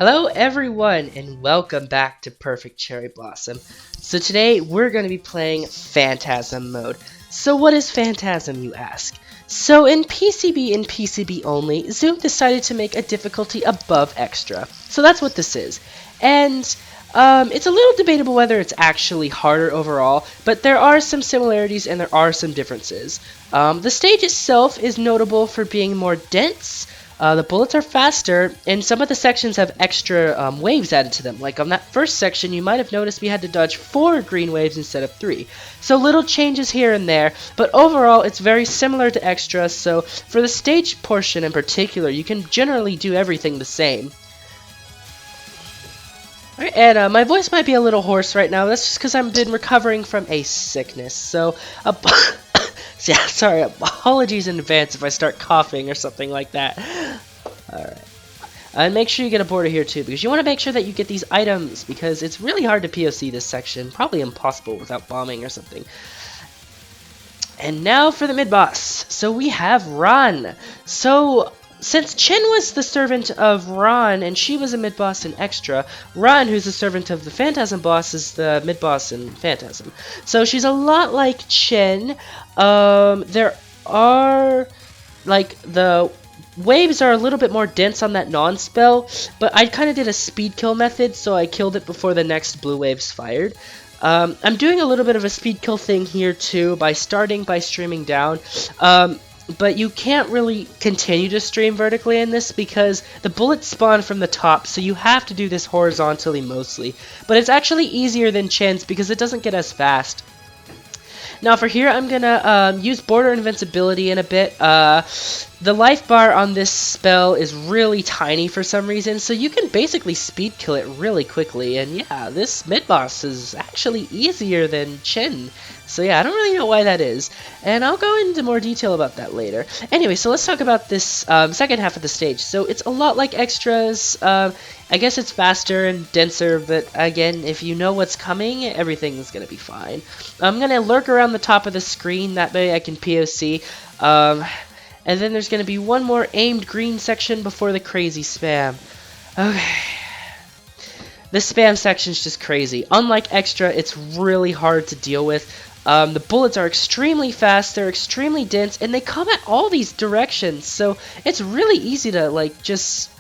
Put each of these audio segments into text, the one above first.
Hello everyone and welcome back to Perfect Cherry Blossom. So today we're going to be playing Phantasm mode. So what is Phantasm, you ask? So in PCB and PCB only, Zoom decided to make a difficulty above extra. So that's what this is. And it's a little debatable whether it's actually harder overall, but there are some similarities and there are some differences. The stage itself is notable for being more dense. The bullets are faster, and some of the sections have extra waves added to them. Like on that first section, you might have noticed we had to dodge 4 green waves instead of 3. So little changes here and there, but overall it's very similar to Extra, so for the stage portion in particular, you can generally do everything the same. Alright, and my voice might be a little hoarse right now. That's just because I've been recovering from a sickness, so... yeah, sorry, apologies in advance if I start coughing or something like that. Alright. And make sure you get a border here too, because you want to make sure that you get these items, because it's really hard to POC this section. Probably impossible without bombing or something. And now for the mid-boss. So we have Ran. So... since Chen was the servant of Ran, and she was a mid-boss in Extra, Ran, who's the servant of the Phantasm boss, is the mid-boss in Phantasm. So she's a lot like Chen. There are, like, the waves are a little bit more dense on that non-spell, but I kind of did a speed kill method, so I killed it before the next blue waves fired. I'm doing a little bit of a speed kill thing here too, by starting by streaming down. But you can't really continue to stream vertically in this because the bullets spawn from the top, so you have to do this horizontally mostly. But it's actually easier than Chen's because it doesn't get as fast. Now for here, I'm gonna use border invincibility in a bit. The life bar on this spell is really tiny for some reason, so you can basically speed kill it really quickly. And yeah, this mid-boss is actually easier than Chen. So yeah, I don't really know why that is, and I'll go into more detail about that later. Anyway, so let's talk about this second half of the stage. So it's a lot like Extras. I guess it's faster and denser, but again, if you know what's coming, everything's gonna be fine. I'm gonna lurk around the top of the screen, that way I can POC. And then there's gonna be one more aimed green section before the crazy spam. Okay. The spam section's just crazy. Unlike Extra, it's really hard to deal with. The bullets are extremely fast, they're extremely dense, and they come at all these directions, so it's really easy to, like, just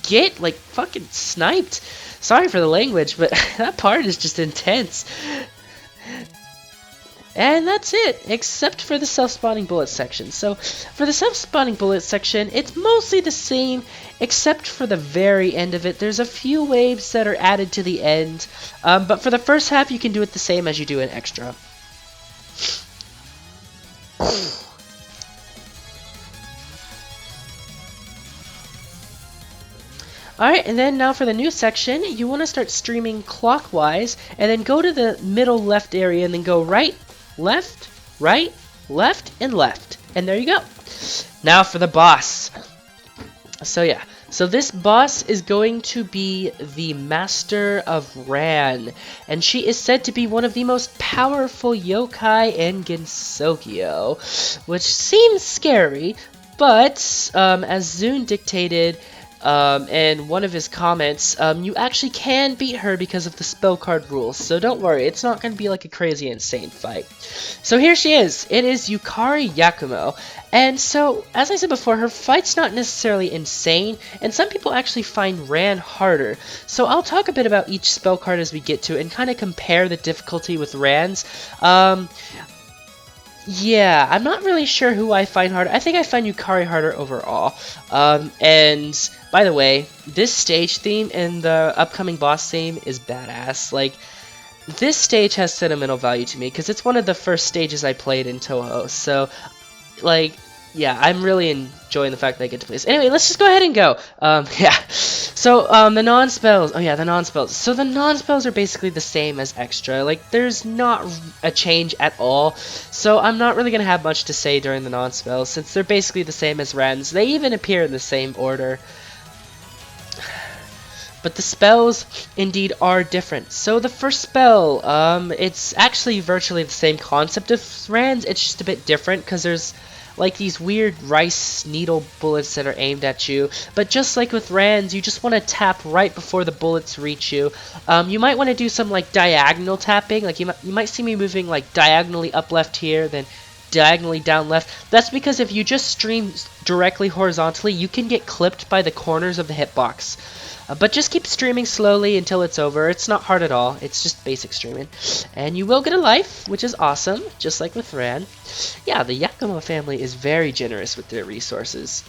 get, like, fucking sniped. Sorry for the language, but that part is just intense. And that's it, except for the self-spawning bullet section. So, for the self-spawning bullet section, it's mostly the same, except for the very end of it. There's a few waves that are added to the end, but for the first half, you can do it the same as you do in Extra. Alright, and then now for the new section, you want to start streaming clockwise, and then go to the middle left area, and then go right, left, and left. And there you go. Now for the boss. So yeah, so this boss is going to be the Master of Ran, and she is said to be one of the most powerful yokai in Gensokyo, which seems scary, but as Zune dictated in one of his comments, you actually can beat her because of the spell card rules, so don't worry, it's not going to be like a crazy insane fight. So here she is. It is Yukari Yakumo, and so, as I said before, her fight's not necessarily insane, and some people actually find Ran harder. So I'll talk a bit about each spell card as we get to it, and kind of compare the difficulty with Ran's. Yeah, I'm not really sure who I find harder. I think I find Yukari harder overall. And by the way, this stage theme and the upcoming boss theme is badass. Like, this stage has sentimental value to me because it's one of the first stages I played in Touhou. So, like, yeah, I'm really enjoying the fact that I get to play this. Anyway, let's just go ahead and go. Yeah. So, the non-spells. Oh, yeah, the non-spells. So, the non-spells are basically the same as Extra. Like, there's not a change at all. So, I'm not really going to have much to say during the non-spells, since they're basically the same as Ren's. They even appear in the same order. But the spells, indeed, are different. So, the first spell, it's actually virtually the same concept of Ren's. It's just a bit different, because there's like these weird rice needle bullets that are aimed at you. But just like with Rans, you just want to tap right before the bullets reach you. You might want to do some like diagonal tapping. Like you might see me moving like diagonally up left here, then diagonally down left. That's because if you just stream directly horizontally, you can get clipped by the corners of the hitbox. But just keep streaming slowly until it's over. It's not hard at all. It's just basic streaming. And you will get a life, which is awesome, just like with Ran. Yeah, the Yakima family is very generous with their resources.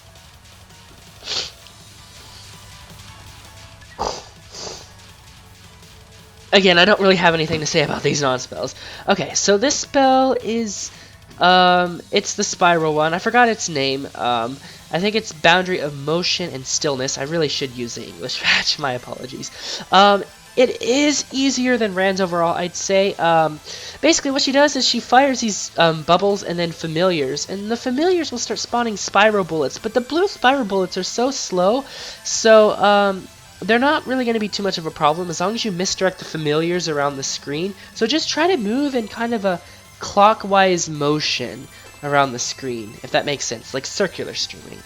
Again, I don't really have anything to say about these non-spells. Okay, so this spell is... it's the spiral one. I forgot its name. I think it's Boundary of Motion and Stillness. I really should use the English patch. My apologies. It is easier than Rand's overall, I'd say. Basically, what she does is she fires these bubbles and then familiars, and the familiars will start spawning spiral bullets. But the blue spiral bullets are so slow, so they're not really going to be too much of a problem as long as you misdirect the familiars around the screen. So just try to move in kind of a clockwise motion around the screen, if that makes sense, like circular streaming.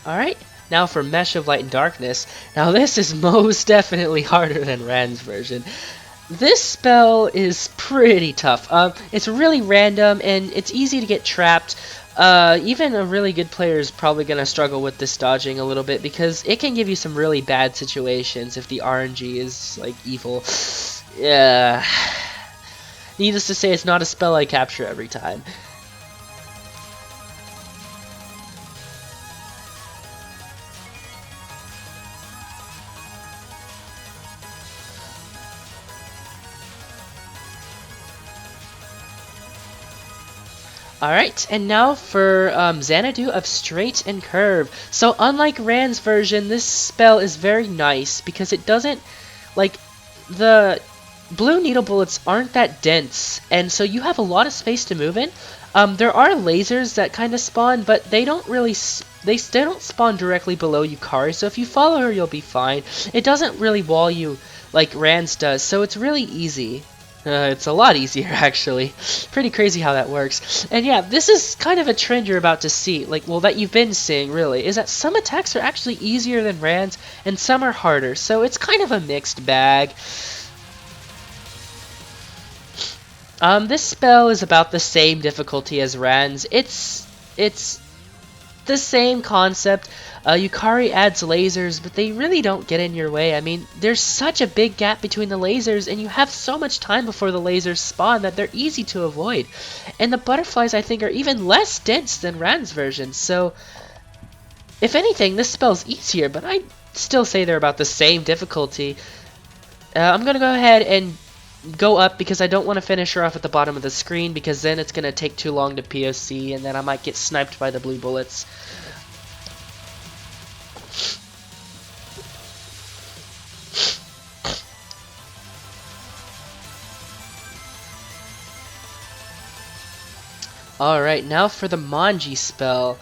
Alright, now for Mesh of Light and Darkness. Now this is most definitely harder than Rand's version. This spell is pretty tough. It's really random and it's easy to get trapped. Even a really good player is probably going to struggle with this dodging a little bit because it can give you some really bad situations if the RNG is like evil. Yeah. Needless to say, it's not a spell I capture every time. Alright, and now for Xanadu of Straight and Curve. So unlike Rand's version, this spell is very nice because it doesn't, like, the blue needle bullets aren't that dense, and so you have a lot of space to move in. There are lasers that kind of spawn, but they don't really, they don't spawn directly below Yukari, so if you follow her, you'll be fine. It doesn't really wall you like Rand's does, so it's really easy. It's a lot easier, actually. Pretty crazy how that works. And yeah, this is kind of a trend you're about to see, like, well, that you've been seeing, really, is that some attacks are actually easier than Rand's, and some are harder, so it's kind of a mixed bag. This spell is about the same difficulty as Rand's. It's the same concept. Yukari adds lasers, but they really don't get in your way. I mean, there's such a big gap between the lasers, and you have so much time before the lasers spawn that they're easy to avoid. And the butterflies, I think, are even less dense than Rand's version, so if anything, this spell's easier, but I'd still say they're about the same difficulty. I'm gonna go ahead and go up because I don't want to finish her off at the bottom of the screen because then it's gonna take too long to POC and then I might get sniped by the blue bullets. Alright, now for the Manji spell,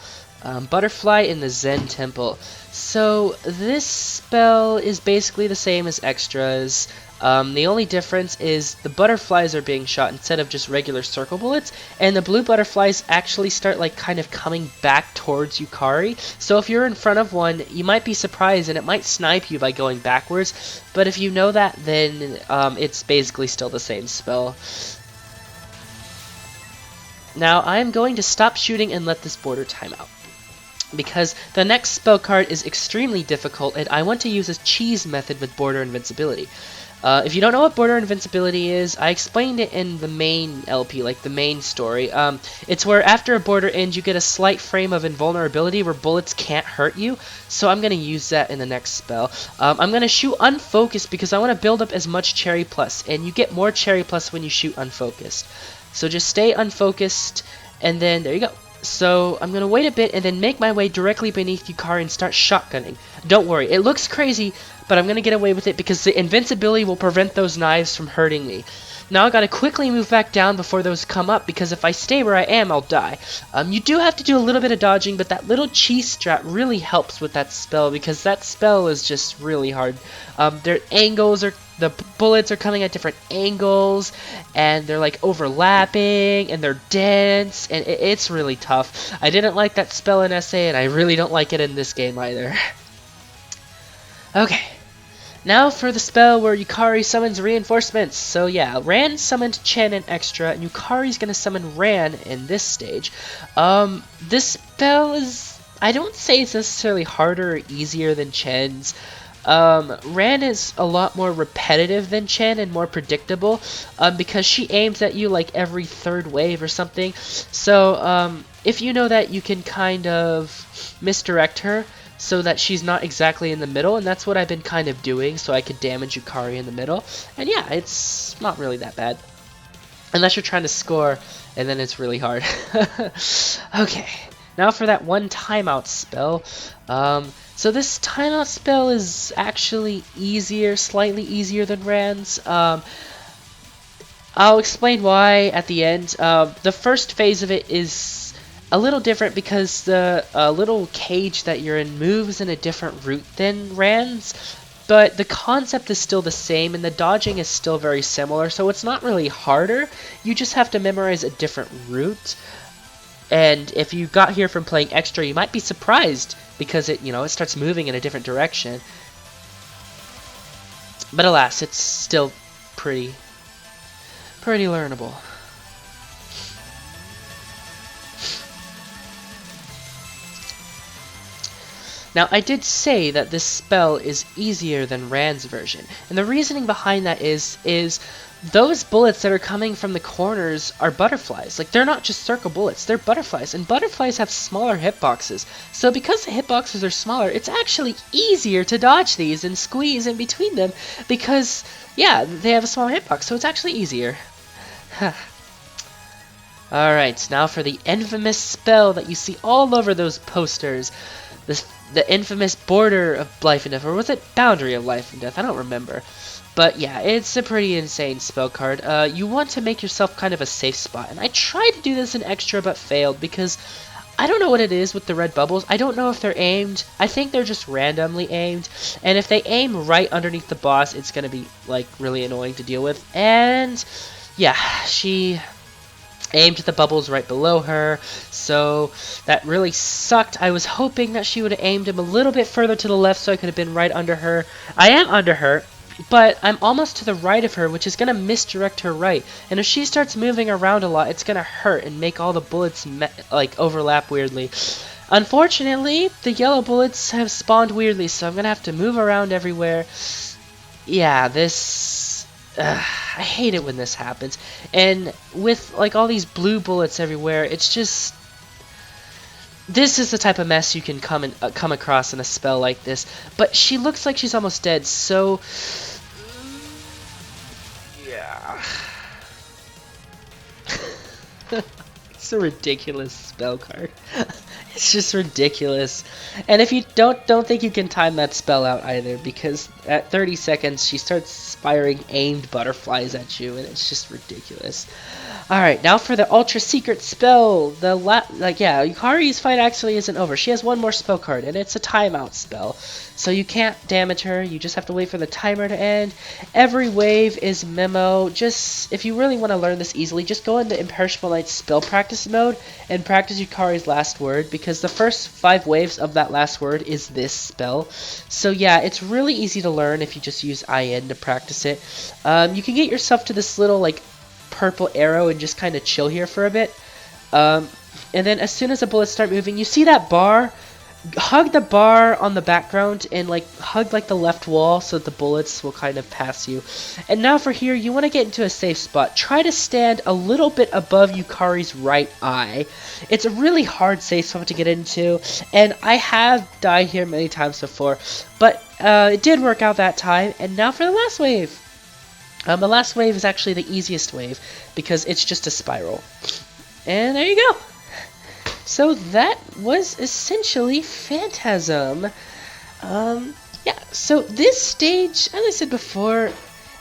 Butterfly in the Zen Temple. So this spell is basically the same as extras. The only difference is the butterflies are being shot instead of just regular circle bullets, and the blue butterflies actually start like kind of coming back towards Yukari. So if you're in front of one, you might be surprised and it might snipe you by going backwards, but if you know that, then it's basically still the same spell. Now I'm going to stop shooting and let this border time out, because the next spell card is extremely difficult and I want to use a cheese method with border invincibility. If you don't know what border invincibility is, I explained it in the main LP, like the main story. It's where after a border ends you get a slight frame of invulnerability where bullets can't hurt you, so I'm going to use that in the next spell. I'm going to shoot unfocused because I want to build up as much Cherry Plus, and you get more Cherry Plus when you shoot unfocused. So just stay unfocused, and then there you go. So I'm gonna wait a bit and then make my way directly beneath Yukari and start shotgunning. Don't worry, it looks crazy, but I'm gonna get away with it because the invincibility will prevent those knives from hurting me. Now I gotta quickly move back down before those come up, because if I stay where I am, I'll die. You do have to do a little bit of dodging, but that little cheese strat really helps with that spell, because that spell is just really hard. Their angles are, the bullets are coming at different angles, and they're like overlapping, and they're dense, and it's really tough. I didn't like that spell in SA, and I really don't like it in this game either. Okay. Now for the spell where Yukari summons reinforcements. So yeah, Ran summoned Chen in extra, and Yukari's gonna summon Ran in this stage. This spell is, I don't say it's necessarily harder or easier than Chen's. Ran is a lot more repetitive than Chen and more predictable, because she aims at you like every third wave or something. So if you know that, you can kind of misdirect her so that she's not exactly in the middle, and that's what I've been kind of doing, so I could damage Yukari in the middle. And yeah, it's not really that bad. Unless you're trying to score, and then it's really hard. Okay, now for that one timeout spell. So this timeout spell is actually easier, slightly easier than Ran's. I'll explain why at the end. The first phase of it is a little different because the little cage that you're in moves in a different route than Ran's, but the concept is still the same and the dodging is still very similar, so it's not really harder. You just have to memorize a different route. And if you got here from playing extra, you might be surprised because it starts moving in a different direction. But alas, it's still pretty learnable. Now, I did say that this spell is easier than Ran's version, and the reasoning behind that is those bullets that are coming from the corners are butterflies. Like, they're not just circle bullets, they're butterflies, and butterflies have smaller hitboxes. So because the hitboxes are smaller, it's actually easier to dodge these and squeeze in between them because, yeah, they have a smaller hitbox, so it's actually easier. Alright, now for the infamous spell that you see all over those posters. The infamous border of life and death, or was it boundary of life and death? I don't remember. But yeah, it's a pretty insane spell card. You want to make yourself kind of a safe spot, and I tried to do this in extra but failed because I don't know what it is with the red bubbles. I don't know if they're aimed. I think they're just randomly aimed, and if they aim right underneath the boss, it's gonna be like really annoying to deal with. And yeah, she aimed the bubbles right below her, so that really sucked. I was hoping that she would have aimed him a little bit further to the left so I could have been right under her. I am under her, but I'm almost to the right of her, which is going to misdirect her right. And if she starts moving around a lot, it's going to hurt and make all the bullets overlap weirdly. Unfortunately, the yellow bullets have spawned weirdly, so I'm going to have to move around everywhere. Yeah, this... I hate it when this happens. And with like all these blue bullets everywhere, it's just... This is the type of mess you can come across in a spell like this. But she looks like she's almost dead, so... Yeah. It's a ridiculous spell card. It's just ridiculous. And if you don't think you can time that spell out either, because at 30 seconds she starts firing aimed butterflies at you, and it's just ridiculous. Alright, now for the ultra secret spell. Yukari's fight actually isn't over. She has one more spell card, and it's a timeout spell. So you can't damage her, you just have to wait for the timer to end. Every wave is memo. Just, if you really want to learn this easily, just go into Imperishable Knight's spell practice mode and practice Yukari's last word, because the first 5 waves of that last word is this spell. So yeah, it's really easy to learn if you just use IN to practice it. You can get yourself to this little like purple arrow and just kind of chill here for a bit. And then as soon as the bullets start moving, you see that bar? Hug the bar on the background and like hug like the left wall so that the bullets will kind of pass you. And now for here, you want to get into a safe spot. Try to stand a little bit above Yukari's right eye. It's a really hard safe spot to get into, and I have died here many times before, but it did work out that time. And now for the last wave. The last wave is actually the easiest wave because it's just a spiral. And there you go. So that was essentially Phantasm. Yeah, so this stage, as I said before,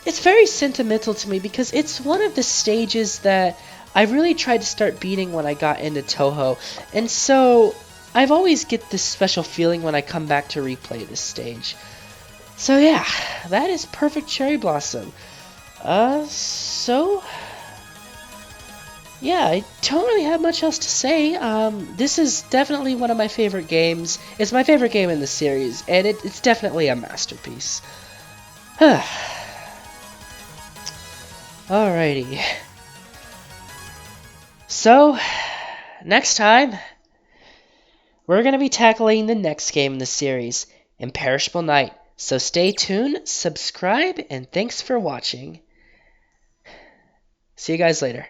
it's very sentimental to me because it's one of the stages that I really tried to start beating when I got into Touhou. And so I've always get this special feeling when I come back to replay this stage. So yeah, that is Perfect Cherry Blossom. So yeah, I don't really have much else to say. This is definitely one of my favorite games. It's my favorite game in the series, and it's definitely a masterpiece. Alrighty. So, next time, we're going to be tackling the next game in the series, Imperishable Night. So stay tuned, subscribe, and thanks for watching. See you guys later.